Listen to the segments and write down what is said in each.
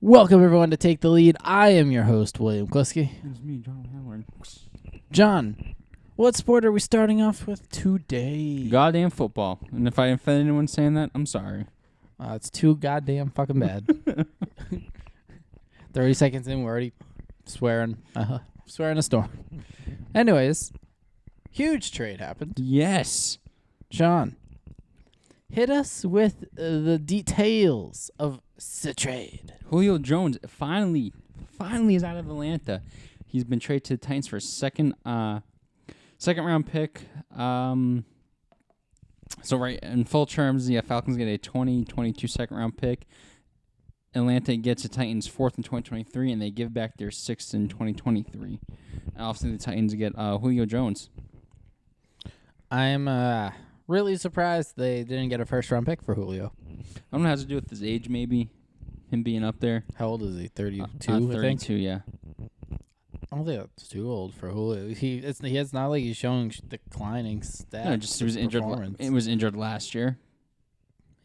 Welcome, everyone, to Take the Lead. I am your host, William Kliske. It's me, John Howard. John, what sport are we starting off with today? Goddamn football. And if I offend anyone saying that, I'm sorry. It's too goddamn fucking bad. 30 seconds in, we're already swearing. Swearing a storm. Anyways, huge trade happened. Yes. John, hit us with the details of the trade. Julio Jones finally is out of Atlanta. He's been traded to the Titans for a second round pick. So right in full terms, the Falcons get a 2022 second round pick. Atlanta gets the Titans 4th in 2023, and they give back their 6th in 2023. And obviously, the Titans get Julio Jones. I'm really surprised they didn't get a first-round pick for Julio. I don't know, it has to do with his age, maybe. Him being up there. How old is he? 32, 32, I think? yeah. I don't think that's too old for Julio. It's not like he's showing declining stats. No, just he was injured. It was injured last year.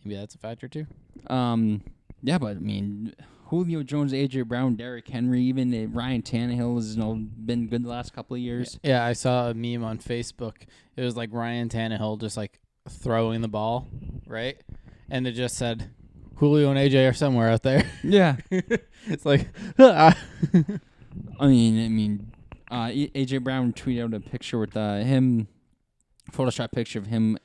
Maybe that's a factor too. Yeah, but I mean, Julio Jones, AJ Brown, Derrick Henry, even Ryan Tannehill has been good the last couple of years. Yeah, I saw a meme on Facebook. It was like Ryan Tannehill just like throwing the ball, right? And it just said Julio and AJ are somewhere out there. Yeah, it's like. I mean, AJ Brown tweeted out a picture with him, Photoshop picture of him,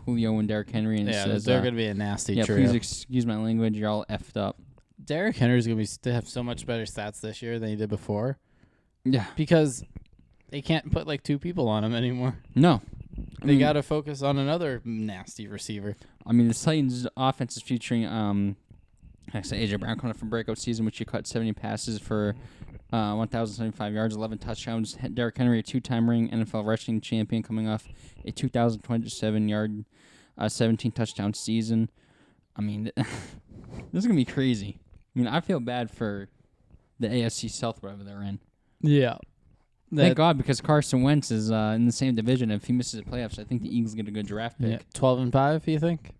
Julio and Derrick Henry, and it says they're gonna be a nasty trio. Please excuse my language. You're all effed up. Derrick Henry's gonna have so much better stats this year than he did before. Yeah, because they can't put like two people on him anymore. No, they got to focus on another nasty receiver. I mean, the Titans' offense is featuring AJ Brown coming from breakout season, which he caught 70 passes for 1,075 yards, 11 touchdowns. Derrick Henry, a two-time ring NFL rushing champion, coming off a 2,027-yard, 17-touchdown season. I mean, this is going to be crazy. I mean, I feel bad for the AFC South, wherever they're in. Yeah. Thank God, because Carson Wentz is in the same division. If he misses the playoffs, I think the Eagles get a good draft pick. Yeah. 12-5, you think,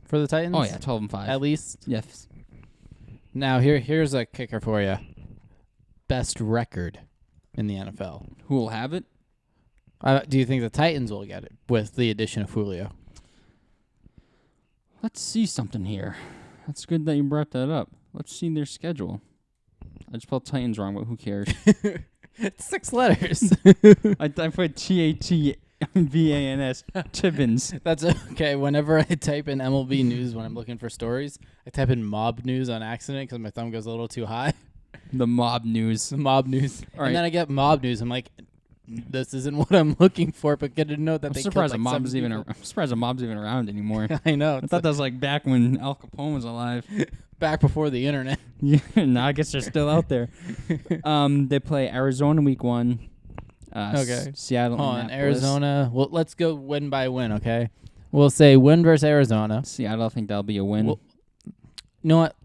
for the Titans? Oh, yeah, 12-5. At least? Yes. Now, here's a kicker for you. Best record in the NFL. Who will have it? Do you think the Titans will get it with the addition of Julio? Let's see something here. That's good that you brought that up. Let's see their schedule. I just spelled Titans wrong, but who cares? It's 6 letters. I put T-A-T-V-A-N-S. Tibbins. That's okay. Whenever I type in MLB news when I'm looking for stories, I type in mob news on accident because my thumb goes a little too high. The mob news. The mob news. All right. And then I get mob news. I'm like, this isn't what I'm looking for, but get to know that I'm they surprised killed, a like, mob's even. I'm surprised a mob's even around anymore. I know. I thought that was like back when Al Capone was alive. Back before the internet. Yeah, no, I guess they're still out there. They play Arizona week 1. Okay. Seattle. And Arizona. Well, let's go win by win, okay? We'll say win versus Arizona. Seattle, I think that'll be a win. You know what?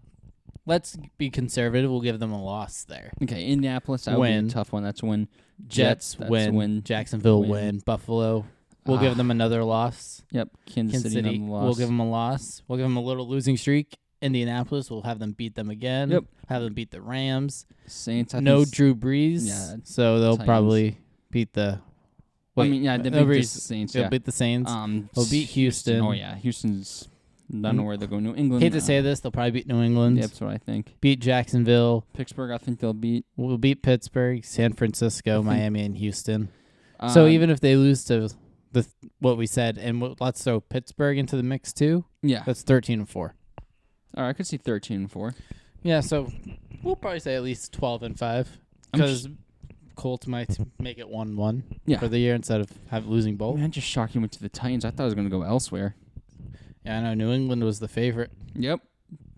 Let's be conservative. We'll give them a loss there. Okay, Indianapolis, that would be a tough one. That's a win. Jets win. Jacksonville win. Buffalo. We'll give them another loss. Yep. Kansas City another loss. We'll give them a loss. We'll give them a little losing streak. Indianapolis, we'll have them beat them again. Yep. Have them beat the Rams. Saints. No Drew Brees. Yeah. So they'll probably beat the... They beat the Saints. They'll beat the Saints. They'll beat Houston. Oh, yeah. Houston's... I don't know where they're going. New England. Hate to say this, they'll probably beat New England. Yeah, that's what I think. Beat Jacksonville. Pittsburgh, I think they'll beat. We'll beat Pittsburgh, San Francisco, Miami, and Houston. So even if they lose to what we said, and let's throw Pittsburgh into the mix too. Yeah, that's 13-4. All right, I could see 13-4. Yeah, so we'll probably say at least 12-5 because Colts might make it 1-1 for the year instead of losing both. Man, just shocked he went to the Titans. I thought I was going to go elsewhere. Yeah, I know. New England was the favorite. Yep.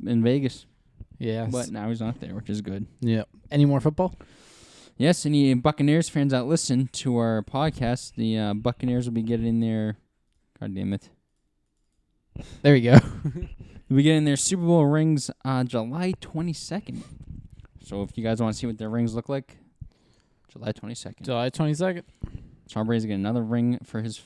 In Vegas. Yes. But now he's not there, which is good. Yep. Any more football? Yes, any Buccaneers fans that listen to our podcast, the Buccaneers will be getting their... God damn it. There you go. We'll be getting their Super Bowl rings on July 22nd. So if you guys want to see what their rings look like, July 22nd. July 22nd. Tom Brady's getting another ring for his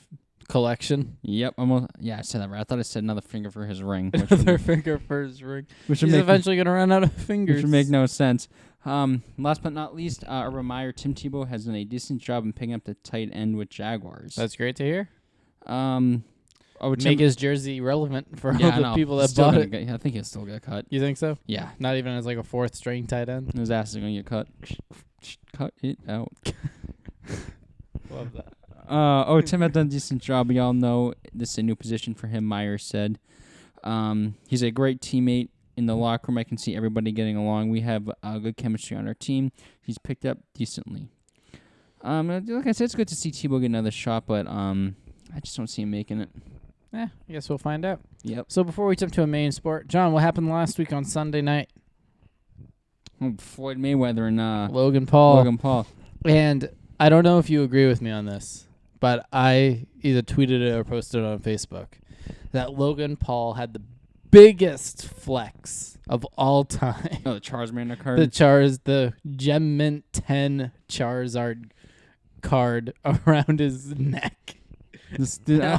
collection. Yep. Almost. Yeah, I said that right. I thought I said another finger for his ring. Another finger for his ring. Which He's eventually going to run out of fingers. Which would make no sense. Last but not least, a reminder, Tim Tebow has done a decent job in picking up the tight end with Jaguars. That's great to hear. Make Make his jersey relevant for all the people that bought it. I think he'll still get cut. You think so? Yeah. Not even as like a fourth string tight end? His ass is going to get cut. Cut it out. Love that. Tim had done a decent job. We all know this is a new position for him, Myers said. He's a great teammate in the locker room. I can see everybody getting along. We have good chemistry on our team. He's picked up decently. Like I said, it's good to see Tebow get another shot, but I just don't see him making it. I guess we'll find out. Yep. So before we jump to a main sport, John, what happened last week on Sunday night? Floyd Mayweather and Logan Paul. Logan Paul. And I don't know if you agree with me on this, but I either tweeted it or posted it on Facebook that Logan Paul had the biggest flex of all time. Oh, the Charizard card? The Gem Mint 10 Charizard card around his neck.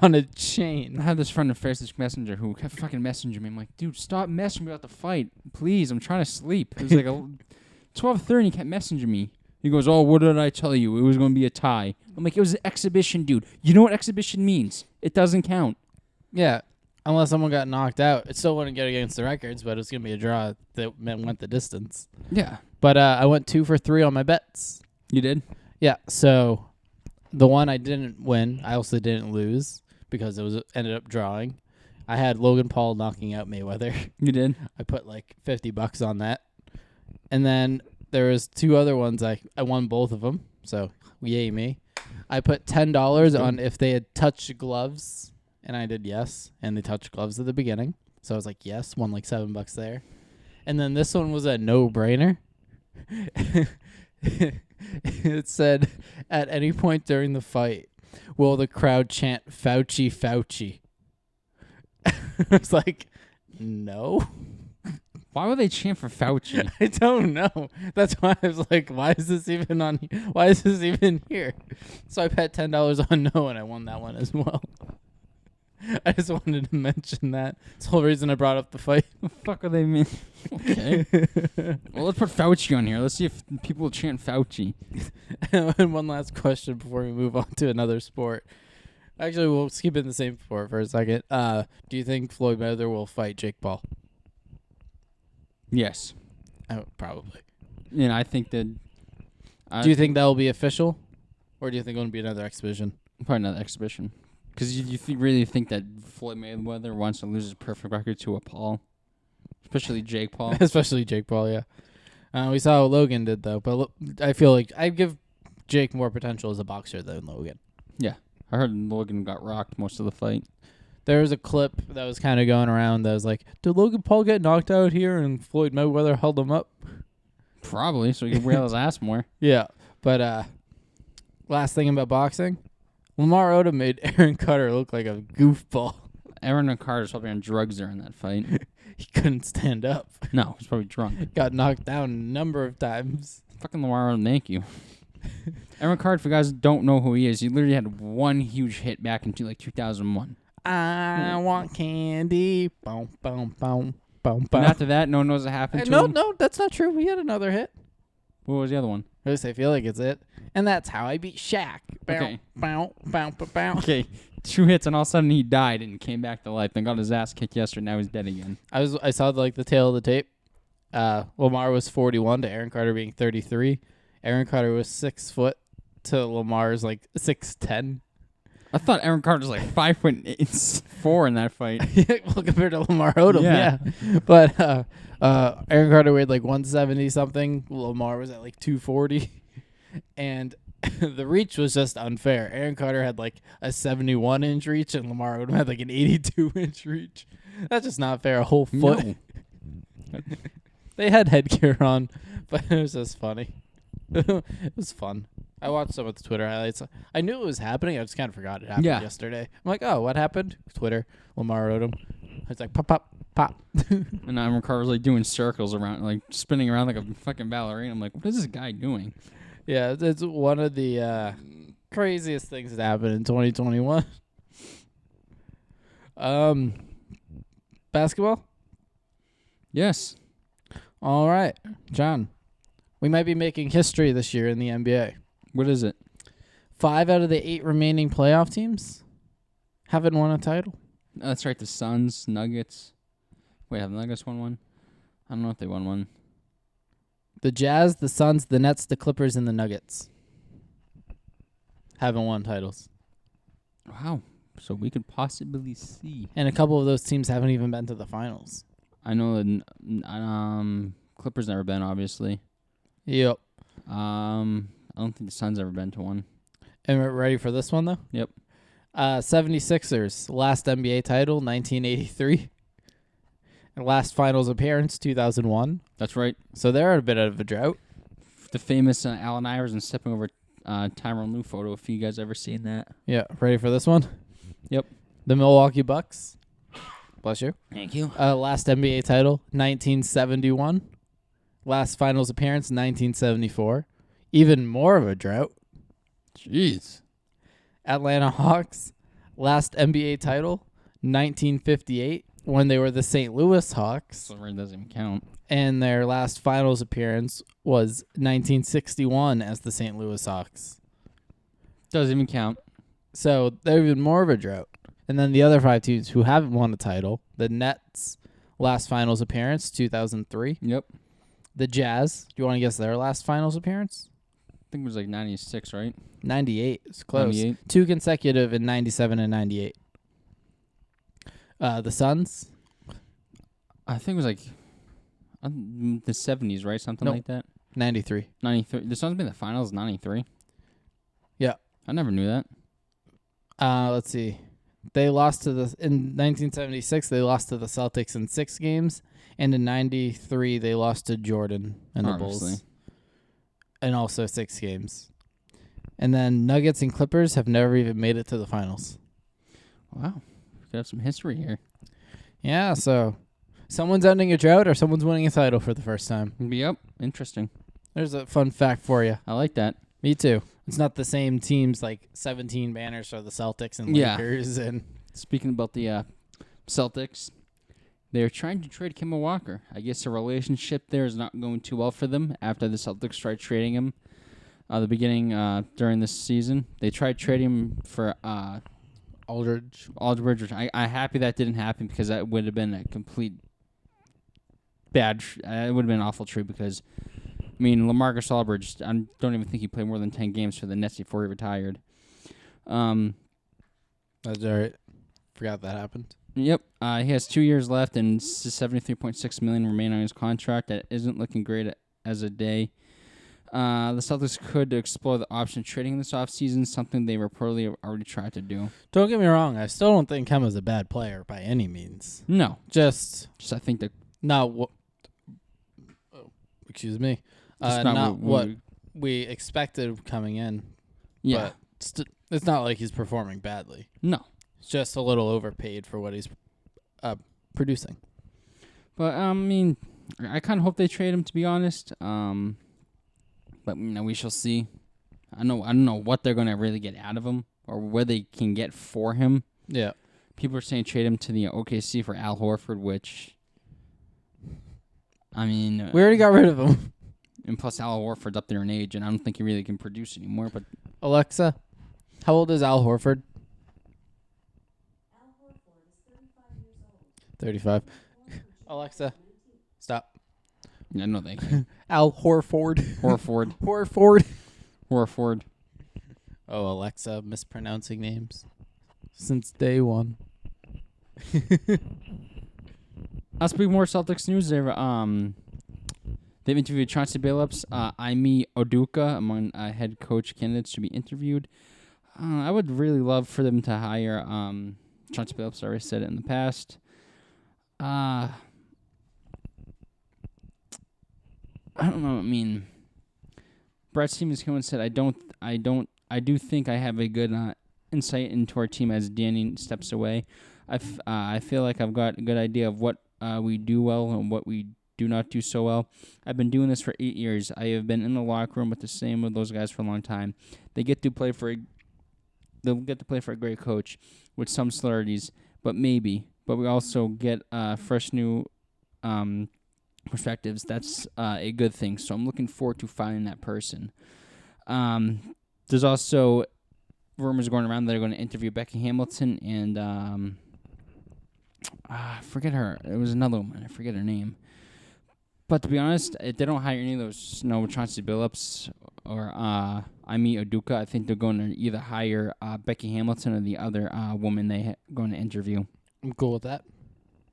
On a chain. I have this friend on Facebook Messenger who kept fucking messaging me. I'm like, dude, stop messaging me about the fight. Please, I'm trying to sleep. It was like 12:30 and he kept messaging me. He goes, oh, what did I tell you? It was going to be a tie. I'm like, it was an exhibition, dude. You know what exhibition means? It doesn't count. Yeah, unless someone got knocked out. It still wouldn't get against the records, but it's going to be a draw that went the distance. Yeah. But I went 2 for 3 on my bets. You did? Yeah, so the one I didn't win, I also didn't lose because it ended up drawing. I had Logan Paul knocking out Mayweather. You did? I put like $50 on that. And then there was 2 other ones. I won both of them, so yay me. I put $10 on if they had touched gloves, and I did yes, and they touched gloves at the beginning. So I was like, yes, won like $7 there. And then this one was a no-brainer. It said, at any point during the fight, will the crowd chant Fauci, Fauci? I was like, no. Why would they chant for Fauci? I don't know. That's why I was like, why is this even on? Why is this even here? So I bet $10 on no, and I won that one as well. I just wanted to mention that. It's the whole reason I brought up the fight. What the fuck are they mean? Okay. Well, let's put Fauci on here. Let's see if people will chant Fauci. And one last question before we move on to another sport. Actually, we'll keep it in the same sport for a second. Do you think Floyd Mayweather will fight Jake Paul? Yes. Oh, probably. Yeah, I think that. Do you think that will be official? Or do you think it'll be another exhibition? Probably another exhibition. Because you really think that Floyd Mayweather wants to lose his perfect record to a Paul? Especially Jake Paul? Especially Jake Paul, yeah. We saw what Logan did, though. But I feel like I give Jake more potential as a boxer than Logan. Yeah. I heard Logan got rocked most of the fight. There was a clip that was kind of going around that was like, did Logan Paul get knocked out here and Floyd Mayweather held him up? Probably, so he could rail his ass more. Yeah. But last thing about boxing, Lamar Odom made Aaron Carter look like a goofball. Aaron Carter's probably on drugs during that fight. He couldn't stand up. No, he's probably drunk. Got knocked down a number of times. Fucking Lamar Odom, thank you. Aaron Carter, for you guys who don't know who he is, he literally had one huge hit back in 2001. I want candy. Boom, boom, boom, boom, boom. And after that, no one knows what happened to him. No, that's not true. He had another hit. What was the other one? At least I feel like it's it. And that's how I beat Shaq. Okay. Bow, bow, bow, bow. Okay, 2 hits, and all of a sudden he died and came back to life. Then got his ass kicked yesterday. Now he's dead again. I saw like the tail of the tape. Lamar was 41 to Aaron Carter being 33. Aaron Carter was 6 foot to Lamar's like 6'10". I thought Aaron Carter was like 5'4" in that fight. Well, compared to Lamar Odom, yeah. But Aaron Carter weighed like 170 something. Lamar was at like 240, and the reach was just unfair. Aaron Carter had like a 71-inch reach, and Lamar Odom had like an 82-inch reach. That's just not fair. A whole foot. No. They had headgear on, but it was just funny. It was fun. I watched some of the Twitter highlights. I knew it was happening. I just kind of forgot it happened yesterday. I'm like, oh, what happened? Twitter. Lamar Odom. It's like, pop, pop, pop. And Aaron Carter was like doing circles around, like spinning around like a fucking ballerina. I'm like, what is this guy doing? Yeah, it's one of the craziest things that happened in 2021. Basketball? Yes. All right. John, we might be making history this year in the NBA. What is it? 5 out of the 8 remaining playoff teams haven't won a title. That's right. The Suns, Nuggets. Wait, have the Nuggets won one? I don't know if they won one. The Jazz, the Suns, the Nets, the Clippers, and the Nuggets haven't won titles. Wow. So we could possibly see. And a couple of those teams haven't even been to the finals. I know the Clippers never been, obviously. Yep. I don't think the Suns ever been to one. And we're ready for this one, though? Yep. 76ers, last NBA title, 1983. And last finals appearance, 2001. That's right. So they're a bit of a drought. The famous Allen Iverson stepping over Tyronn Lue photo, if you guys ever seen that. Yeah, ready for this one? Yep. The Milwaukee Bucks. Bless you. Thank you. Last NBA title, 1971. Last finals appearance, 1974. Even more of a drought. Jeez. Atlanta Hawks, last NBA title, 1958, when they were the St. Louis Hawks. So it doesn't even count. And their last finals appearance was 1961 as the St. Louis Hawks. Doesn't even count. So they're even more of a drought. And then the other 5 teams who haven't won a title, the Nets, last finals appearance, 2003. Yep. The Jazz, do you want to guess their last finals appearance? I think it was like 96, right? 98. It's close. 98. 2 consecutive in 97 and 98. The Suns, I think it was like the 70s, right? Something Nope. like that. 93. 93. The Suns been in the finals 93. Yeah. I never knew that. Let's see. They lost to in 1976. They lost to the Celtics in 6 games, and in 93 they lost to Jordan and the Obviously. Bulls, and also 6 games. And then Nuggets and Clippers have never even made it to the finals. Wow. We could have some history here. Yeah, so someone's ending a drought or someone's winning a title for the first time. Yep. Interesting. There's a fun fact for you. I like that. Me too. It's not the same teams like 17 banners for the Celtics and Yeah. Lakers and Speaking about the Celtics, they're trying to trade Kemba Walker. I guess the relationship there is not going too well for them after the Celtics tried trading him the beginning during this season. They tried trading him for Aldridge. Which I'm happy that didn't happen because that would have been a complete bad. It would have been an awful trade because, I mean, LaMarcus Aldridge, I don't even think he played more than 10 games for the Nets before he retired. That's all right. Forgot that happened. Yep. He has 2 years left and $73.6 million remain on his contract. That isn't looking great as a day. The Celtics could explore the option of trading in this offseason, something they reportedly already tried to do. Don't get me wrong. I still don't think Kemba's a bad player by any means. No. Just I think that not what. Oh, excuse me. Just not what we expected coming in. yeah. But it's not like he's performing badly. No. It's just a little overpaid for what he's producing. But I mean, I kind of hope they trade him, to be honest. But we shall see. I don't know what they're going to really get out of him or what they can get for him. Yeah. People are saying trade him to the OKC for Al Horford, which, I mean, We already got rid of him. and plus Al Horford's up there in age, and I don't think he really can produce anymore. But Alexa, how old is Al Horford? Al Horford is 35 years old. 35. Alexa, stop. yeah, no, thank you. Al Horford. Horford. Oh, Alexa, mispronouncing names since day one. I'll speak more Celtics news. They've interviewed Chauncey Billups, Ime Udoka among head coach candidates to be interviewed. I would really love for them to hire Chauncey Billups. I already said it in the past. I don't know. I mean, Brad Stevens came and said, I do think I have a good insight into our team as Danny steps away. I feel like I've got a good idea of what we do well and what we do not do so well. I've been doing this for 8 years. I have been in the locker room with the same with those guys for a long time. They'll get to play for a great coach with some similarities, but maybe. But we also get fresh new perspectives. That's a good thing. So I'm looking forward to finding that person. There's also rumors going around that they're going to interview Becky Hamilton and I forget her. It was another woman. I forget her name. But to be honest, if they don't hire any of those Chauncey Billups or Amy Oduka, I think they're going to either hire Becky Hamilton or the other woman they're going to interview. I'm cool with that.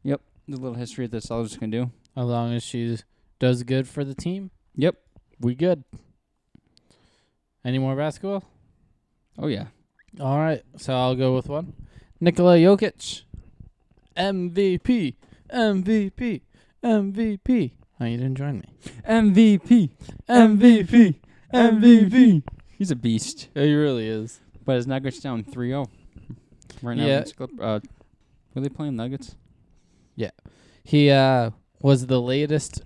Yep. The little history that all just can do. As long as she does good for the team. Yep. We good. Any more basketball? Oh, yeah. All right. So I'll go with one. Nikola Jokic. MVP. MVP. MVP. Oh, you didn't join me. MVP. MVP. MVP. He's a beast. Yeah, he really is. But his Nuggets down 3-0. Right now, Yeah. were they playing Nuggets? Yeah. He was the latest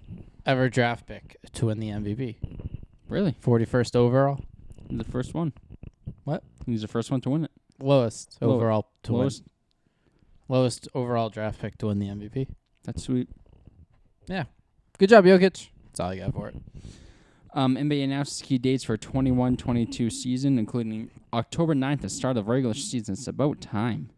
ever draft pick to win the MVP. Really? 41st overall. The first one. What? He's the first one to win it. Lowest overall to Lowest? win. Lowest overall draft pick to win the MVP. That's sweet. Yeah. Good job, Jokic. That's all I got for it. NBA announces key dates for 21-22 season, including October 9th, the start of regular season. It's about time.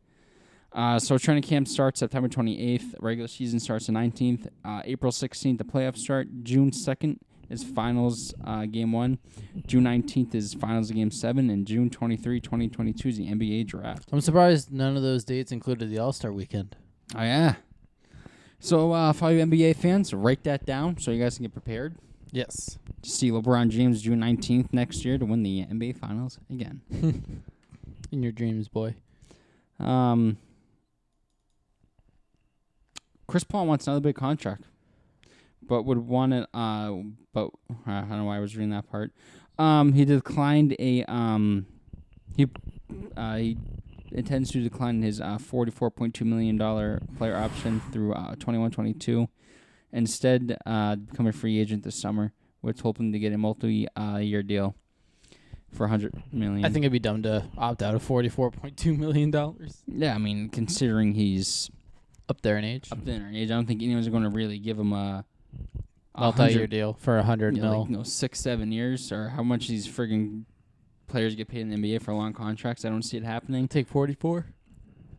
So training camp starts September 28th. Regular season starts the 19th. April 16th, the playoffs start. June 2nd is finals game 1. June 19th is finals game 7. And June 23, 2022 is the NBA draft. I'm surprised none of those dates included the All-Star weekend. Oh, yeah. So for all you NBA fans, write that down so you guys can get prepared. Yes. To see LeBron James June 19th next year to win the NBA Finals again. In your dreams, boy. Chris Paul wants another big contract, but would want it. But I don't know why I was reading that part. He declined a. He intends to decline his $44.2 million player option through 21-22. Instead, become a free agent this summer, with hoping to get a multi-year deal for $100 million. I think it'd be dumb to opt out of $44.2 million. Yeah, I mean, considering he's Up there in age. up there in age, I don't think anyone's going to really give him a Multi-year deal for $100 you mil. know, like, 6-7 years, or how much these friggin' players get paid in the NBA for long contracts. I don't see it happening. Take 44.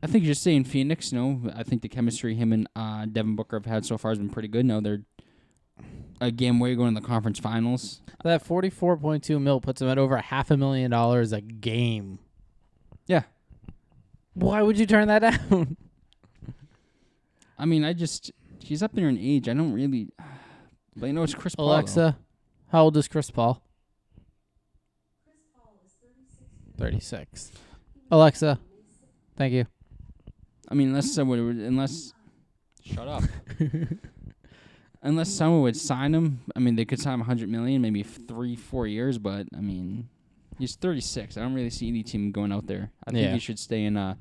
I think you just say in Phoenix, I think the chemistry him and Devin Booker have had so far has been pretty good. They're a game away going to the conference finals. That 44.2 mil puts him at over $500,000 a game. Yeah. Why would you turn that down? I mean, he's up there in age. I don't really, but it's Chris Paul. Alexa, how old is Chris Paul? Chris Paul is 36. 36. Alexa, thank you. I mean, shut up. Unless someone would sign him, I mean, they could sign him $100 million, maybe 3-4 years. But I mean, he's 36. I don't really see any team going out there. I think he should stay in.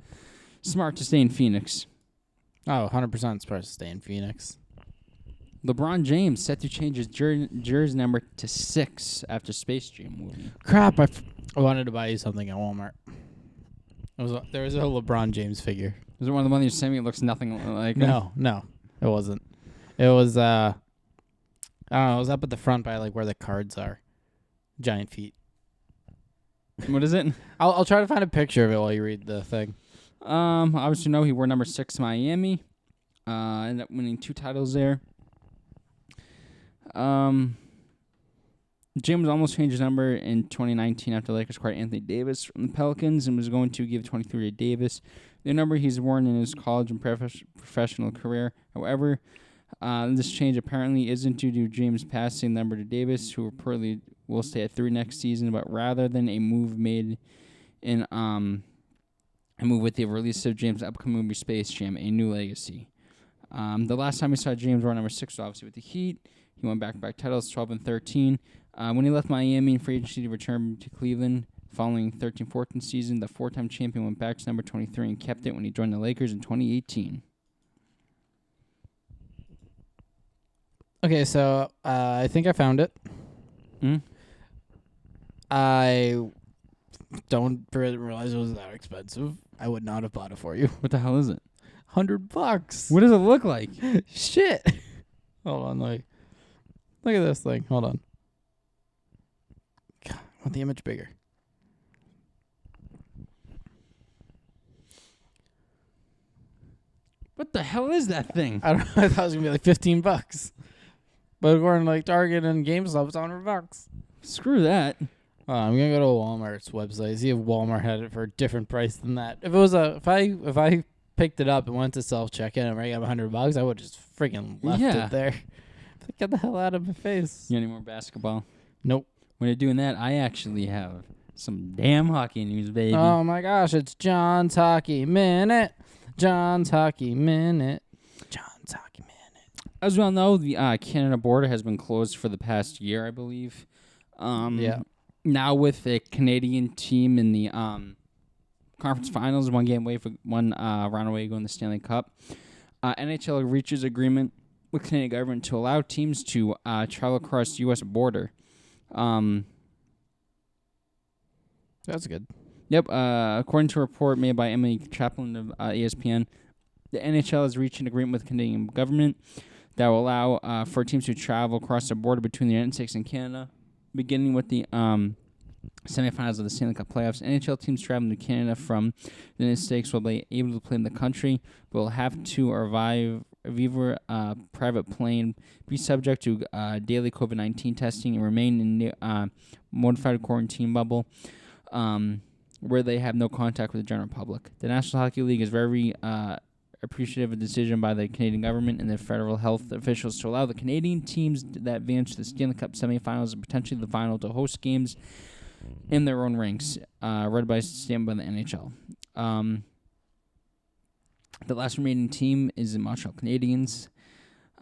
Smart to stay in Phoenix. Oh, 100% supposed to stay in Phoenix. LeBron James set to change his jersey number to 6 after Space Jam movie. Crap! I wanted to buy you something at Walmart. There was a LeBron James figure. Is it one of the ones you sent me? It looks nothing like him? No, it wasn't. It was I don't know. It was up at the front by like where the cards are. Giant feet. What is it? I'll try to find a picture of it while you read the thing. Obviously, he wore number 6 Miami. Ended up winning 2 titles there. James almost changed his number in 2019 after the Lakers acquired Anthony Davis from the Pelicans and was going to give 23 to Davis, the number he's worn in his college and professional career. However, this change apparently isn't due to James passing the number to Davis, who reportedly will stay at 3 next season, but rather than a move made in a move with the release of James' upcoming movie Space Jam, A New Legacy. The last time we saw James wear number 6 was obviously with the Heat. He won back-to-back titles, 12 and 13. When he left Miami in free agency to return to Cleveland following 13-14 season, the 4-time champion went back to number 23 and kept it when he joined the Lakers in 2018. Okay, so I think I found it. I don't realize it was that expensive. I would not have bought it for you. What the hell is it? $100. What does it look like? Shit. Hold on, look at this thing. Hold on. God, I want the image bigger. What the hell is that thing? I don't know. I thought it was gonna be like $15, but according to like Target and GameStop, it's $100. Screw that. I'm gonna go to Walmart's website, see if Walmart had it for a different price than that. If it was if I picked it up and went to self checkout and rang up $100, I would just freaking left it there. Like, get the hell out of my face. You got any more basketball? Nope. When you're doing that, I actually have some damn hockey news, baby. Oh my gosh, it's John's Hockey Minute. John's Hockey Minute. John's Hockey Minute. As we all know, the Canada border has been closed for the past year, I believe. Yeah. Now with the Canadian team in the conference finals, one round away going to the Stanley Cup, NHL reaches agreement with Canadian government to allow teams to travel across the U.S. border. That's good. Yep. According to a report made by Emily Chaplin of ESPN, the NHL has reached an agreement with the Canadian government that will allow for teams to travel across the border between the United States and Canada, beginning with the semifinals of the Stanley Cup playoffs. NHL teams traveling to Canada from the United States will be able to play in the country, but will have to arrive via a private plane, be subject to daily COVID-19 testing, and remain in the modified quarantine bubble, where they have no contact with the general public. The National Hockey League is very appreciative of the decision by the Canadian government and the federal health officials to allow the Canadian teams that advance to the Stanley Cup semifinals and potentially the final to host games in their own ranks, read by statement by the NHL. The last remaining team is the Montreal Canadiens.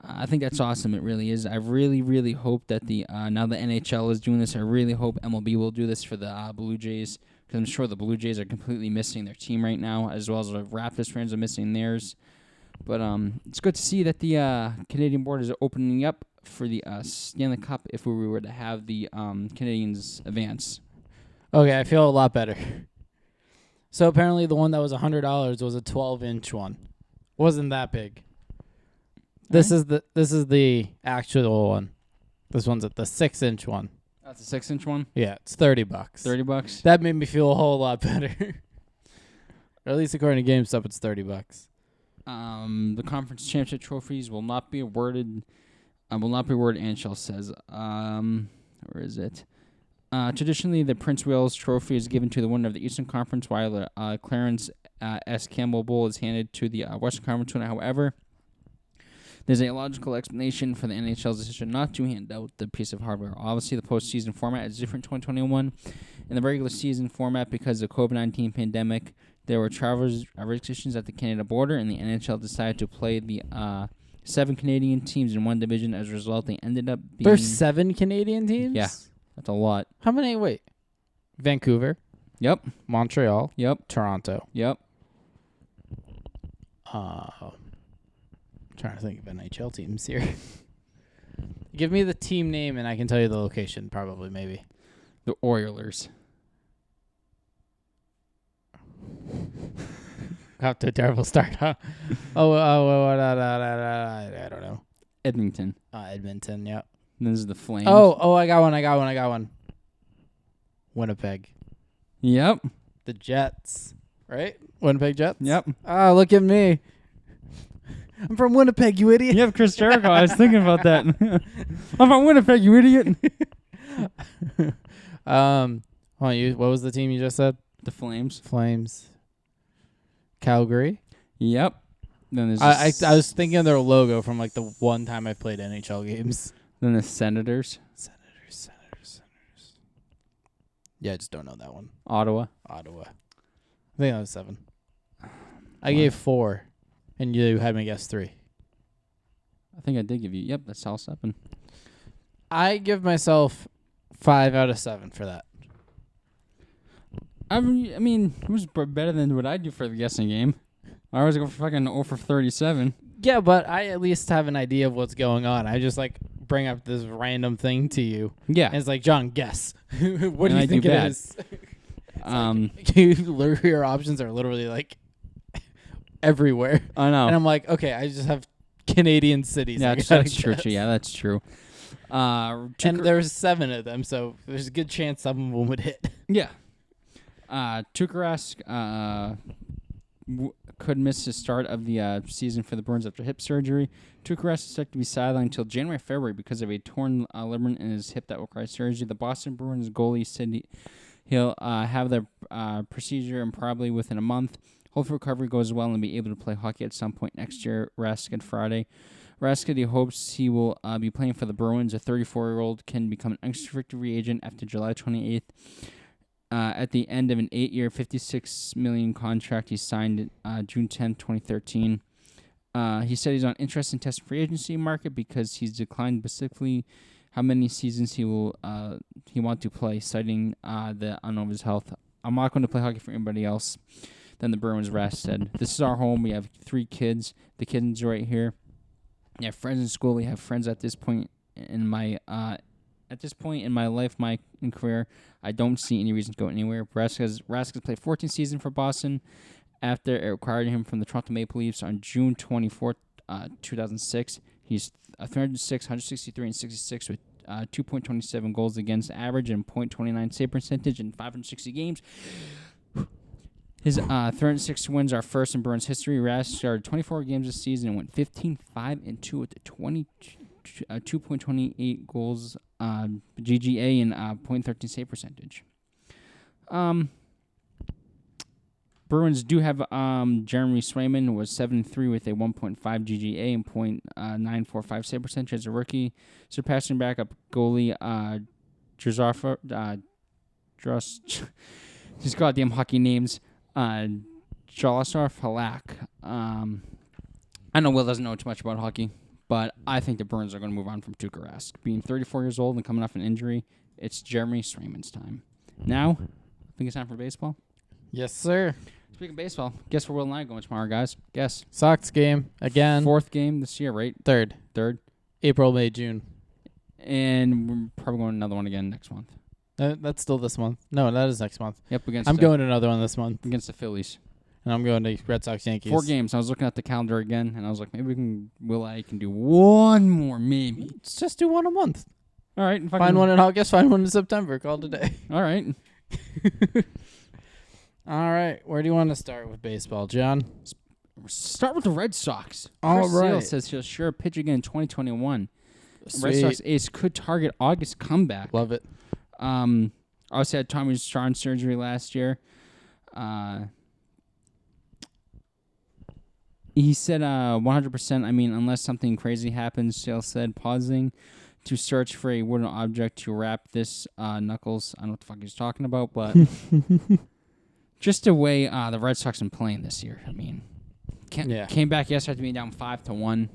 I think that's awesome. It really is. I really, really hope that now the NHL is doing this. I really hope MLB will do this for the Blue Jays, because I'm sure the Blue Jays are completely missing their team right now, as well as the Raptors fans are missing theirs. But it's good to see that the Canadian border is opening up for the Stanley Cup if we were to have the Canadians advance. Okay, I feel a lot better. So apparently the one that was $100 was a 12-inch one. Wasn't that big. This is the actual one. This one's at the 6-inch one. That's a 6-inch one? Yeah, it's $30. $30? That made me feel a whole lot better. Or at least according to GameStop, it's $30. The conference championship trophies will not be awarded. NHL says. Where is it? Traditionally, the Prince Wales Trophy is given to the winner of the Eastern Conference, while the Clarence S. Campbell Bowl is handed to the Western Conference winner. However, there's a logical explanation for the NHL's decision not to hand out the piece of hardware. Obviously, the postseason format is different in 2021. In the regular season format, because of the COVID-19 pandemic, there were travel restrictions at the Canada border, and the NHL decided to play the 7 Canadian teams in one division. As a result, they ended up being... There's 7 Canadian teams? Yeah, that's a lot. How many? Wait. Vancouver. Yep. Montreal. Yep. Toronto. Yep. Trying to think of NHL teams here. Give me the team name and I can tell you the location, probably, maybe. The Oilers. Got to a terrible start, huh? I don't know. Edmonton. Edmonton, yeah. And this is the Flames. Oh, I got one. Winnipeg. Yep. The Jets, right? Winnipeg Jets? Yep. Oh, look at me. I'm from Winnipeg, you idiot. You have Chris Jericho. I was thinking about that. I'm from Winnipeg, you idiot. What was the team you just said? The Flames. Flames. Calgary. Yep. Then there's I was thinking of their logo from like the one time I played NHL games. Then the Senators. Senators. Yeah, I just don't know that one. Ottawa. I think that was 7. I gave 4, and you had me guess 3. I think I did give you. Yep, that's all 7. I give myself 5 out of 7 for that. I mean, it was better than what I do for the guessing game. I always go for fucking 0 for 37. Yeah, but I at least have an idea of what's going on. I just like bring up this random thing to you. Yeah. And it's like, John, guess. What do And you I think do it bad. is? Your options are literally like everywhere. I know. And I'm like, okay, I just have Canadian cities. Yeah, I that's gotta true. guess. Yeah, that's true. And there's 7 of them, so there's a good chance some of them would hit. Yeah. Tukarask could miss the start of the season for the Bruins after hip surgery. Tukarask is expected to be sidelined until January, February because of a torn ligament in his hip that will require surgery. The Boston Bruins goalie said he'll have the procedure and probably within a month. Hopefully recovery goes well and be able to play hockey at some point next year. Rask on Friday. Rask hopes he will be playing for the Bruins. A 34-year-old can become an unrestricted free agent after July 28th. At the end of an 8-year, $56 million contract he signed June 10, 2013. He said he's not interested in testing free agency market because he's declined specifically how many seasons he want to play, citing the unknown of his health. I'm not going to play hockey for anybody else than the Bruins. Rask said, "This is our home. We have 3 kids. The kids are right here. We have friends in school. We have friends at this point in my life, my career. I don't see any reason to go anywhere." Rask has played 14 seasons for Boston after it required him from the Toronto Maple Leafs on June 24th, 2006. He's 306, 163, and 66 with 2.27 goals against average and .29 save percentage in 560 games. His 306 wins are first in Bruins history. Rask started 24 games this season and went 15-5-2 with a 2.28 goals GGA and .13 save percentage. Bruins do have Jeremy Swayman was 7-3 with a 1.5 GGA and .945 save percentage as a rookie, surpassing backup goalie his goddamn hockey names. Jaroslav Halak. I know Will doesn't know too much about hockey, but I think the Bruins are going to move on from Tuukka Rask. Being 34 years old and coming off an injury, it's Jeremy Swayman's time. Now, I think it's time for baseball. Yes, sir. Speaking of baseball, guess where Will and I are going tomorrow, guys? Guess. Sox game again. 4th game this year, right? 3rd. 3rd. April, May, June. And we're probably going to another one again next month. That's still this month. No, that is next month. Yep, I'm going to another one this month. Against the Phillies. And I'm going to Red Sox Yankees. 4 games. I was looking at the calendar again, and I was like, maybe I can do one more, maybe. Let's just do one a month. All right. Find one in August, find one in September. Call it a day. All right. All right. Where do you want to start with baseball, John? Start with the Red Sox. All Chris right. Sale says he'll sure pitch again in 2021. Sweet. Red Sox ace could target August comeback. Love it. Also had Tommy John surgery last year. He said 100%. I mean, unless something crazy happens, Sale said, pausing to search for a wooden object to wrap this Knuckles. I don't know what the fuck he's talking about, but just the way the Red Sox been playing this year. I mean, came back yesterday after being down 5-1.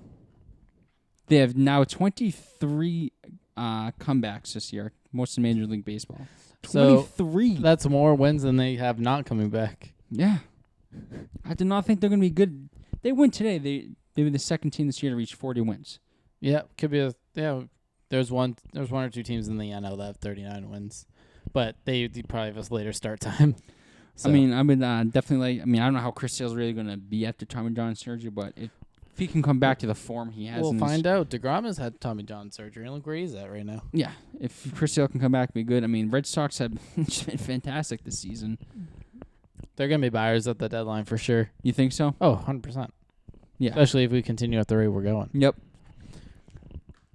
They have now 23 comebacks this year, most in Major League Baseball. 23. So that's more wins than they have not coming back. Yeah. I do not think they're going to be good. They win today. They were the second team this year to reach 40 wins. Yeah, could be there's one or two teams in the NL that have 39 wins. But they probably have a later start time. So. I mean, I would definitely I don't know how Chris Sale's really going to be after Tommy John surgery, but if he can come back to the form he has. We'll find out. DeGrom has had Tommy John surgery, and look where he's at right now. Yeah, if Chris Sale can come back and be good. I mean, Red Sox have been fantastic this season. They're going to be buyers at the deadline for sure. You think so? Oh, 100%. Yeah. Especially if we continue at the rate we're going. Yep.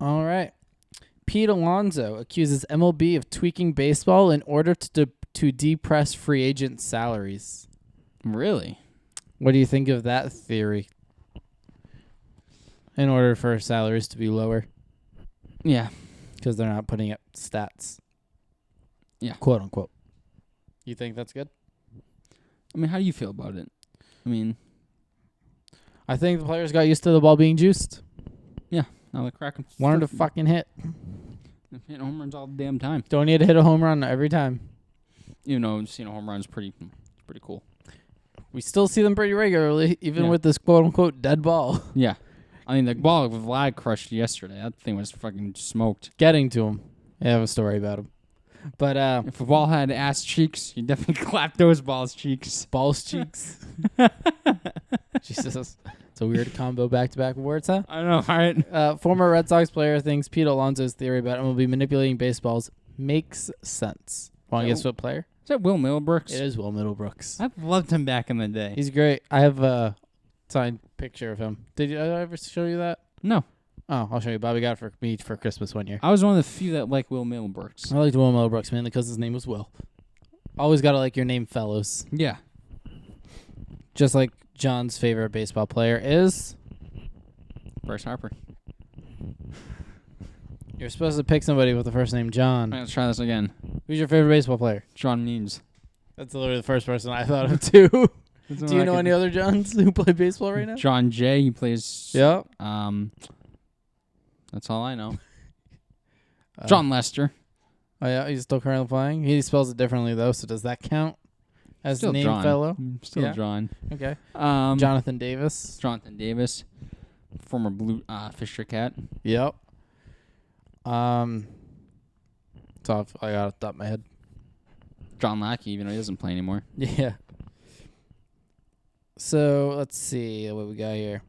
All right. Pete Alonso accuses MLB of tweaking baseball in order to depress free agent salaries. Really? What do you think of that theory? In order for salaries to be lower. Yeah. Because they're not putting up stats. Yeah. Quote unquote. You think that's good? I mean, how do you feel about it? I mean, I think the players got used to the ball being juiced. Yeah. Now they're cracking. Wanted to fucking hit. They're hitting home runs all the damn time. Don't need to hit a home run every time. You know, seeing a home run is pretty cool. We still see them pretty regularly, even with this quote unquote dead ball. Yeah. I mean, the ball Vlad crushed yesterday. That thing was fucking smoked. Getting to him. I have a story about him. But if a ball had ass cheeks, you definitely clap those balls cheeks. Balls cheeks. Jesus. It's a weird combo back-to-back words, huh? I know, right? Former Red Sox player thinks Pete Alonso's theory about MLB manipulating baseballs makes sense. Want to guess what player? Is that Will Middlebrooks? It is Will Middlebrooks. I loved him back in the day. He's great. I have a signed picture of him. Did I ever show you that? No. Oh, I'll show you. Bobby got it for me for Christmas one year. I was one of the few that liked Will Middlebrooks. I liked Will Middlebrooks mainly because his name was Will. Always got to like your name, fellows. Yeah. Just like John's favorite baseball player is... Bryce Harper. You're supposed to pick somebody with the first name John. Let's try this again. Who's your favorite baseball player? John Means. That's literally the first person I thought of, too. Do Do you know any other Johns who play baseball right now? John Jay. He plays... Yeah. That's all I know. John Lester. Oh, yeah? He's still currently playing? He spells it differently, though, so does that count as Still name John. fellow? Still Yeah. John. Okay. Jonathan Jonathan Davis. Former Blue Fisher Cat. Yep. It's off. I got it off the top of my head. John Lackey, even though he doesn't play anymore. Yeah. So, let's see what we got here.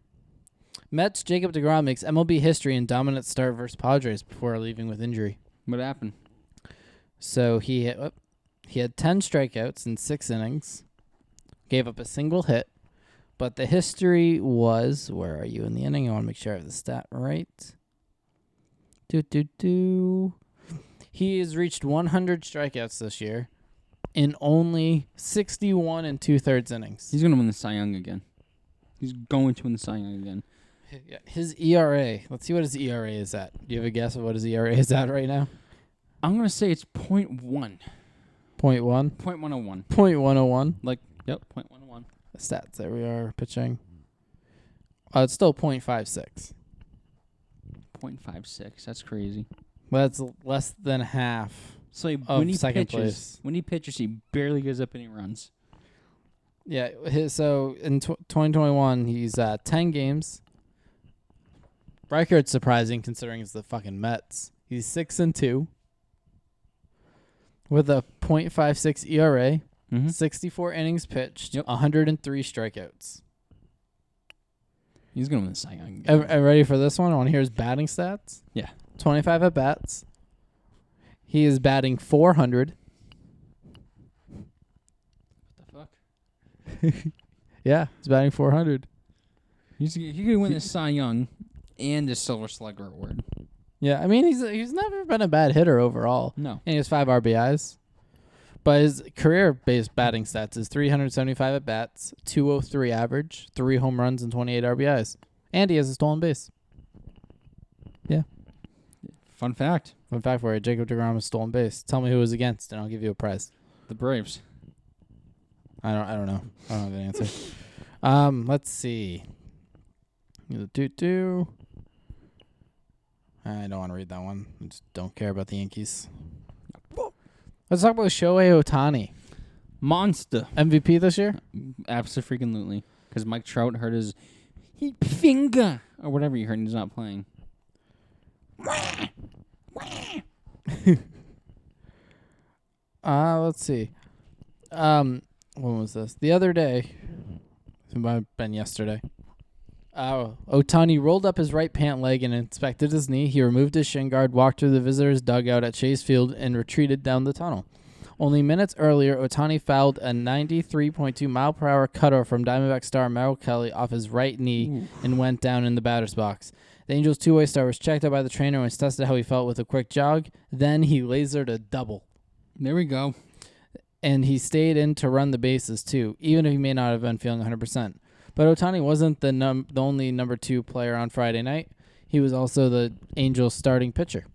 Mets' Jacob deGrom makes MLB history in dominant start versus Padres before leaving with injury. What happened? So, he had 10 strikeouts in 6 innings, gave up a single hit, but the history was, where are you in the inning? I want to make sure I have the stat right. He has reached 100 strikeouts this year in only 61 and 2/3 innings. He's going to win the Cy Young again. He's going to win the Cy Young again. His ERA, let's see what his ERA is at. Do you have a guess of what his ERA is at right now? I'm going to say it's 0.1. 0.1? 0.101. 0.101. Yep, 0.101. Stats, there we are, pitching. It's still 0.56. 0.56. That's crazy. That's less than half. So when he pitches, he barely gives up any runs. Yeah, so in 2021, he's 10 games. Record's surprising considering it's the fucking Mets. He's 6-2 with a .56 ERA, 64 innings pitched, 103 strikeouts. He's going to win the Cy Young. Ready for this one? I want to hear his batting stats. Yeah. 25 at-bats. He is batting .400. What the fuck? Yeah, he's batting .400. He could win the Cy Young and the Silver Slugger Award. Yeah, I mean, he's never been a bad hitter overall. No. And he has 5 RBIs. But his career-based batting stats is 375 at-bats, 203 average, 3 home runs, and 28 RBIs. And he has a stolen base. Yeah. Fun fact. Fun fact for you, Jacob deGrom has stolen base. Tell me who it was against, and I'll give you a prize. The Braves. I don't know. I don't have the answer. Let's see. I don't want to read that one. I just don't care about the Yankees. Let's talk about Shohei Ohtani. Monster. MVP this year? Absolutely. Because Mike Trout hurt his finger. Or whatever he hurt and he's not playing. Let's see. When was this? The other day. It might have been yesterday. Ohtani rolled up his right pant leg and inspected his knee. He removed his shin guard, walked through the visitors' dugout at Chase Field, and retreated down the tunnel. Only minutes earlier, Ohtani fouled a 93.2 mile per hour cutter from Diamondback star Merrill Kelly off his right knee and went down in the batter's box. The Angels' two-way star was checked out by the trainer and was tested how he felt with a quick jog. Then he lasered a double. There we go. And he stayed in to run the bases, too, even if he may not have been feeling 100%. But Ohtani wasn't the only number 2 player on Friday night. He was also the Angels' starting pitcher.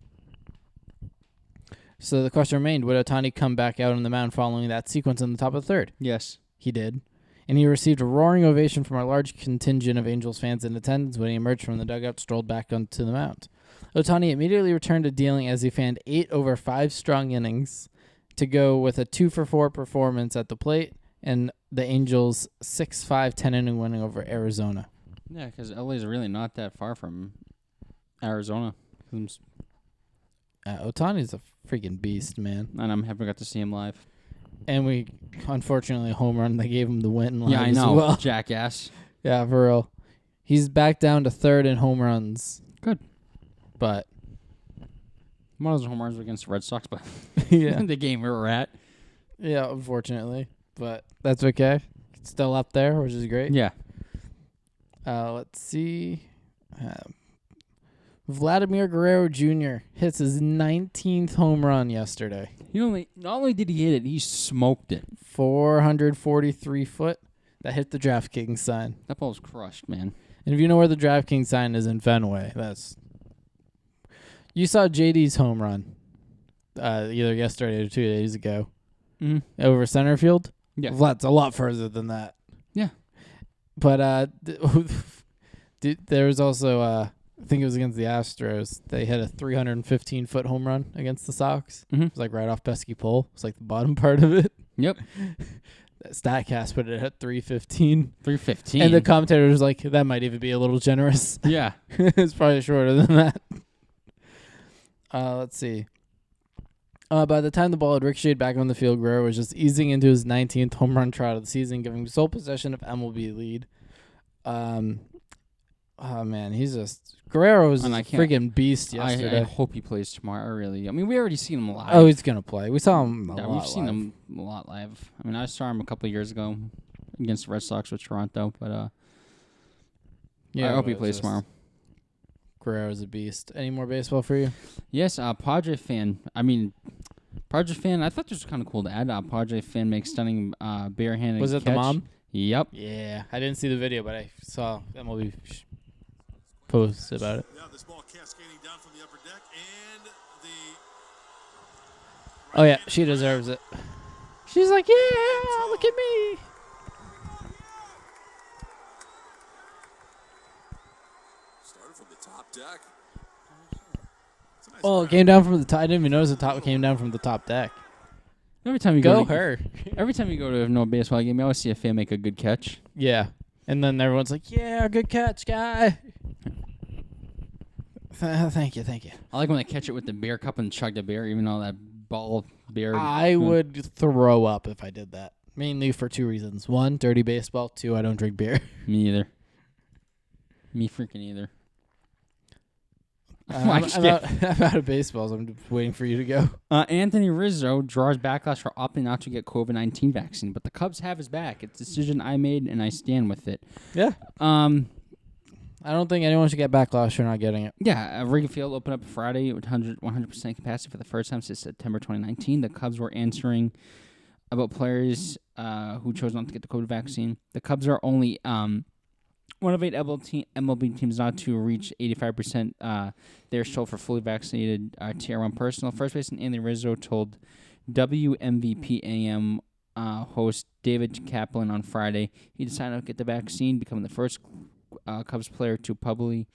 So the question remained, would Ohtani come back out on the mound following that sequence in the top of the third? Yes. He did. And he received a roaring ovation from a large contingent of Angels fans in attendance when he emerged from the dugout, strolled back onto the mound. Ohtani immediately returned to dealing as he fanned 8 over 5 strong innings to go with a 2-for-4 performance at the plate and the Angels' 6-5 10-inning winning over Arizona. Yeah, because LA's really not that far from Arizona. Ohtani's a freaking beast, man. And I haven't got to see him live. And we, unfortunately, home run. They gave him the win live Yeah, I as know. well. Jackass. Yeah, for real. He's back down to third in home runs. Good. But one of those home runs were against the Red Sox, but yeah, the game we were at. Yeah, unfortunately, but that's okay. It's still up there, which is great. Yeah. Let's see. Vladimir Guerrero Jr. hits his 19th home run yesterday. Not only did he hit it, he smoked it. 443 foot. That hit the DraftKings sign. That ball was crushed, man. And if you know where the DraftKings sign is in Fenway, you saw JD's home run either yesterday or 2 days ago over center field. Yeah. Vlad's a lot further than that. Yeah. But there was also, I think it was against the Astros. They had a 315-foot home run against the Sox. Mm-hmm. It was like right off pesky pole. It's like the bottom part of it. Yep. StatCast put it at 315. 315. And the commentator was like, that might even be a little generous. Yeah. It's probably shorter than that. Let's see. By the time the ball had ricocheted back on the field, Guerrero was just easing into his 19th home run trot of the season, giving sole possession of MLB lead. Oh, man, Guerrero was a friggin' beast yesterday. I hope he plays tomorrow, really. I mean, we already seen him live. Oh, he's going to play. We saw him a lot we've seen live. him a lot live. I mean, I saw him a couple of years ago against the Red Sox with Toronto, but I hope he plays tomorrow. Guerrero's a beast. Any more baseball for you? Yes, Padre fan. I thought this was kind of cool to add. Padre fan makes stunning barehanded catch. Was it the mom? Yep. Yeah, I didn't see the video, but I saw MLB posts about it. Yeah, this ball cascading down from the upper deck, and Oh yeah, she deserves it. She's like, yeah, look at me. started from the top deck. Oh, it came down from the top. I didn't even notice the top came down from the top deck. Every time you Go to, her. Every time you go to no baseball game, you always see a fan make a good catch. Yeah, and then everyone's like, yeah, good catch, guy. Thank you. I like when they catch it with the beer cup and chug the beer, even though that ball beer. I would throw up if I did that. Mainly for 2 reasons. 1, dirty baseball. 2, I don't drink beer. Me either. Me freaking either. I'm out of baseball, so I'm just waiting for you to go. Anthony Rizzo draws backlash for opting not to get COVID-19 vaccine, but the Cubs have his back. It's a decision I made, and I stand with it. Yeah. I don't think anyone should get backlash for not getting it. Yeah, Wrigley Field opened up Friday with 100% capacity for the first time since September 2019. The Cubs were answering about players who chose not to get the COVID vaccine. The Cubs are only one of 8 MLB teams not to reach 85% their show for fully vaccinated Tier 1 personnel. First baseman Anthony Rizzo told WMVP AM host David Kaplan on Friday he decided to get the vaccine, becoming the first Cubs player to admit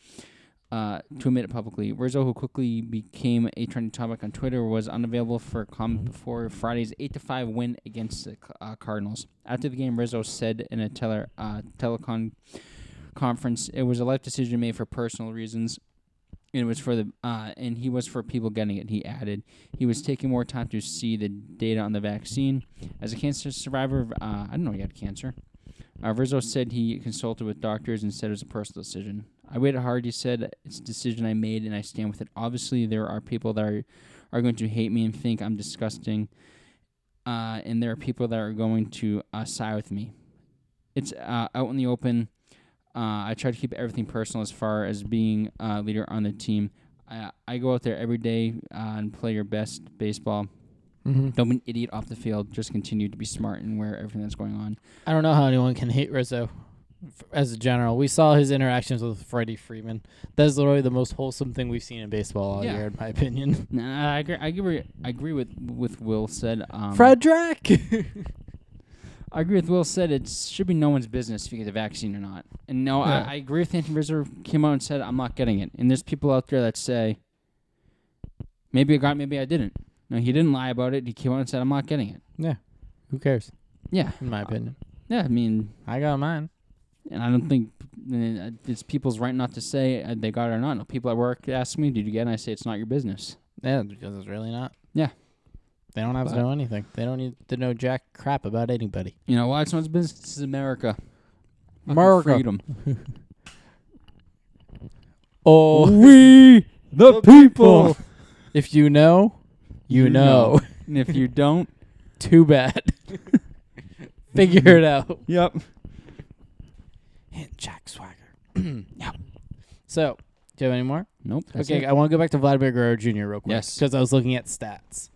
it publicly. Rizzo, who quickly became a trending topic on Twitter, was unavailable for comment before Friday's 8-5 win against the Cardinals. After the game, Rizzo said in a telecon conference, "It was a life decision made for personal reasons. It was for and he was for people getting it." He added, "He was taking more time to see the data on the vaccine. As a cancer survivor, I didn't know he had cancer." Rizzo said he consulted with doctors and said it was a personal decision. "I waited hard," he said. "It's a decision I made, and I stand with it. Obviously, there are people that are going to hate me and think I'm disgusting, and there are people that are going to side with me. It's out in the open. I try to keep everything personal as far as being a leader on the team. I go out there every day and play your best baseball. Mm-hmm. Don't be an idiot off the field. Just continue to be smart and aware of everything that's going on." I don't know how anyone can hate Rizzo as a general. We saw his interactions with Freddie Freeman. That is literally the most wholesome thing we've seen in baseball all year, in my opinion. Nah, I agree with Will said. Frederick! I agree with Will said it should be no one's business if you get the vaccine or not. And no, yeah. I agree with Anthony Rizzo came out and said, "I'm not getting it." And there's people out there that say, maybe I got it, maybe I didn't. No, he didn't lie about it. He came out and said, "I'm not getting it." Yeah. Who cares? Yeah. In my opinion. Yeah, I mean. I got mine. And I don't think it's people's right not to say they got it or not. No, people at work ask me, "Did you get it?" And I say, "It's not your business." Yeah, because it's really not. Yeah. They don't have to know anything. They don't need to know jack crap about anybody. You know why it's not his business? This is America. America. Freedom. Oh, We the people. If you know, you know. And if you don't, Too bad. Figure it out. yep. Hint Jack Swagger. Yep. So, do you have any more? Nope. Okay, I want to go back to Vladimir Guerrero Jr. real quick. Yes. Because I was looking at stats.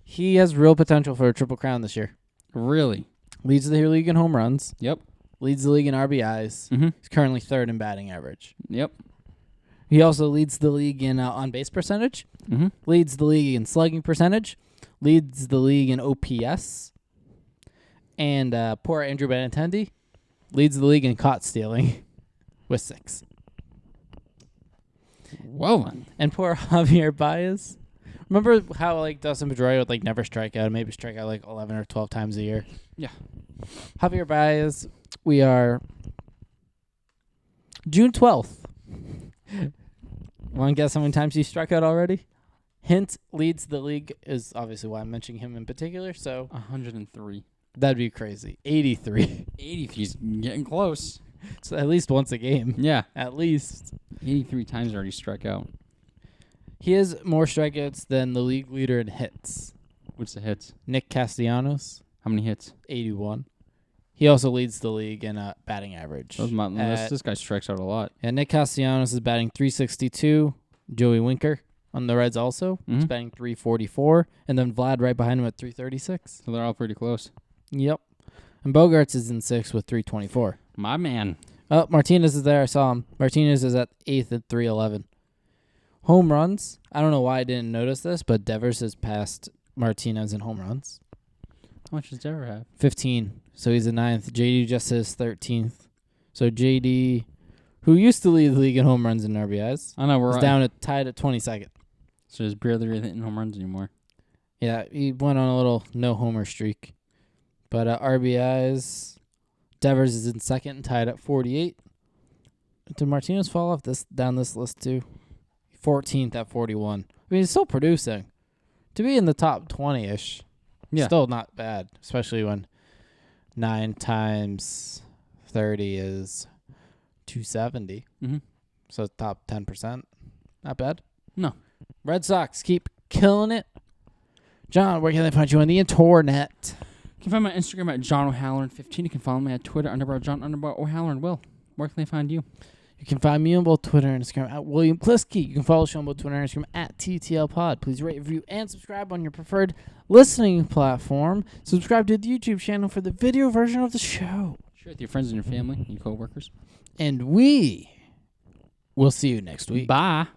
He has real potential for a triple crown this year. Really? Leads the league in home runs. Yep. Leads the league in RBIs. Mm-hmm. He's currently third in batting average. Yep. He also leads the league in on-base percentage. Mm-hmm. Leads the league in slugging percentage. Leads the league in OPS. And poor Andrew Benintendi leads the league in caught stealing with 6. Well then. And poor Javier Baez. Remember how like Dustin Pedroia would like never strike out, maybe strike out like 11 or 12 times a year? Yeah. Javier Baez, we are June 12th. Want to guess how many times he struck out already? Hint leads the league is obviously why I'm mentioning him in particular, so 103. that'd be crazy. 83. 83. He's getting close. So at least once a game. Yeah. At least. 83 times already struck out. He has more strikeouts than the league leader in hits. What's the hits? Nick Castellanos, How many hits? 81. He also leads the league in batting average. This guy strikes out a lot. And Nick Castellanos is batting 362. Joey Winker on the Reds also is Mhm. batting 344. And then Vlad right behind him at 336. So they're all pretty close. Yep. And Bogarts is in 6th with 324. My man. Oh, Martinez is there. I saw him. Martinez is at 8th at 311. Home runs. I don't know why I didn't notice this, but Devers has passed Martinez in home runs. How much does Dever have? 15. So he's at 9th. JD just is 13th. So JD, who used to lead the league in home runs and RBIs, I know is down at tied at 22nd. So there's barely hitting home runs anymore. Yeah, he went on a little no homer streak. But RBIs, Devers is in 2nd and tied at 48. Did Martinez fall off down this list too? 14th at 41. I mean, he's still producing. To be in the top 20-ish, still not bad, especially when 9 times 30 is 270. Mm-hmm. So top 10%. Not bad. No. Red Sox keep killing it. John, where can they find you on the internet? You can find my Instagram at John O'Halloran15. You can follow me at Twitter _John _O'Halloran. Will, where can they find you? You can find me on both Twitter and Instagram at William Kliskey. You can follow the show on both Twitter and Instagram at TTL Pod. Please rate, review, and subscribe on your preferred listening platform. Subscribe to the YouTube channel for the video version of the show. Share with your friends and your family, your coworkers. And we will see you next week. Bye.